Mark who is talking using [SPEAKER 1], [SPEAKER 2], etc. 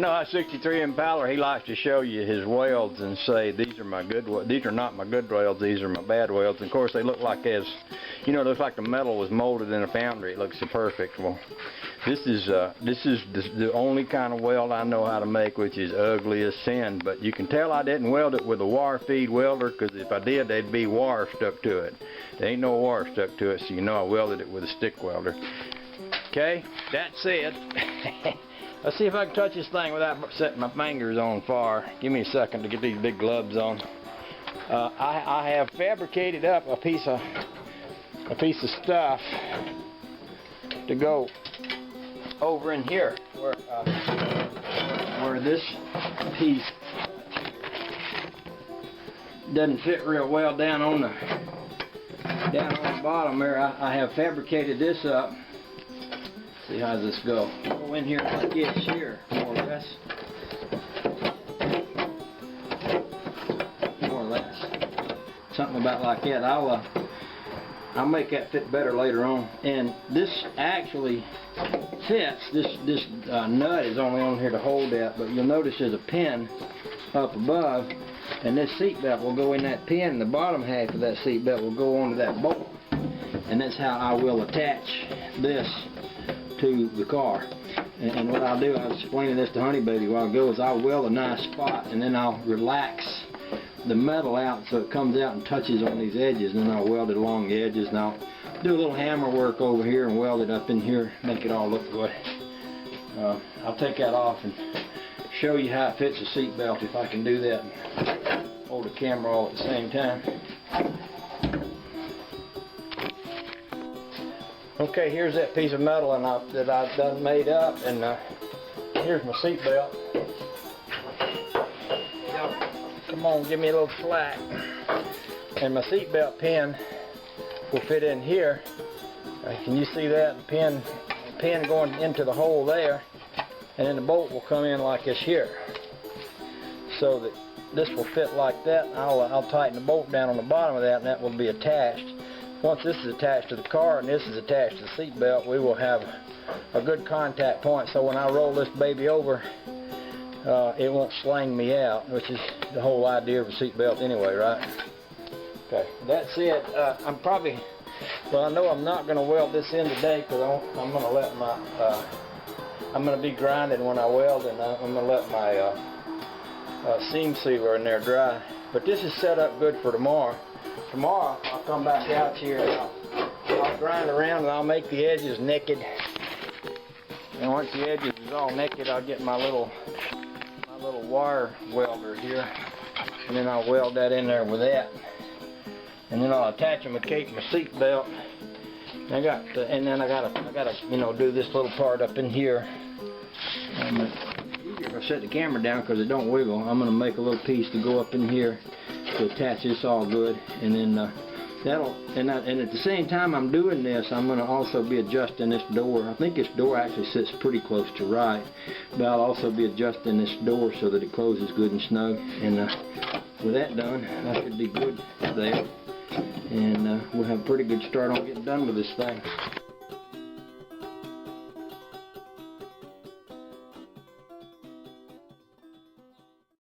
[SPEAKER 1] know how 63 Impaler, he likes to show you his welds and say, these are my good welds. These are not my good welds, these are my bad welds. And of course they look like as, you know, it looks like the metal was molded in a foundry. It looks so perfect. Well, this is the only kind of weld I know how to make, which is ugly as sin. But you can tell I didn't weld it with a wire feed welder, because if I did, there'd be wire stuck to it. There ain't no wire stuck to it, so you know I welded it with a stick welder. Okay, that's it. Let's see if I can touch this thing without setting my fingers on fire. Give me a second to get these big gloves on. I have fabricated up a piece of stuff to go over in here where this piece doesn't fit real well down on the bottom there. I have fabricated this up. See how does this go? Go in here like this here, more or less. More or less. Something about like that. I'll make that fit better later on. And this actually fits. This nut is only on here to hold that, but you'll notice there's a pin up above, and this seat belt will go in that pin, and the bottom half of that seat belt will go onto that bolt. And that's how I will attach this to the car. And what I'll do, I was explaining this to Honey Baby a while ago, is I'll weld a nice spot and then I'll relax the metal out so it comes out and touches on these edges, and then I'll weld it along the edges, and I'll do a little hammer work over here and weld it up in here, make it all look good. I'll take that off and show you how it fits the seat belt if I can do that and hold the camera all at the same time. Okay, here's that piece of metal that I've done made up, and here's my seat belt. Come on, give me a little slack. And my seat belt pin will fit in here. Can you see that? The pin going into the hole there, and then the bolt will come in like this here. So that this will fit like that. I'll tighten the bolt down on the bottom of that, and that will be attached. Once this is attached to the car and this is attached to the seat belt, we will have a good contact point, so when I roll this baby over, it won't sling me out, which is the whole idea of a seat belt anyway, right? Okay, that's it. I know I'm not going to weld this in today, because I'm going to let my, I'm going to be grinding when I weld, and I'm going to let my seam sealer in there dry. But this is set up good for tomorrow. Tomorrow I'll come back out here and I'll grind around and I'll make the edges naked. And once the edges is all naked, I'll get my little wire welder here, and then I'll weld that in there with that. And then I'll attach them and cape my seat belt. And then I gotta do this little part up in here. I'll set the camera down because it don't wiggle. I'm gonna make a little piece to go up in here to attach this all good, and then and at the same time I'm doing this, I'm going to also be adjusting this door. I think this door actually sits pretty close to right, but I'll also be adjusting this door so that it closes good and snug. And with that done, I should be good there, and we'll have a pretty good start on getting done with this thing.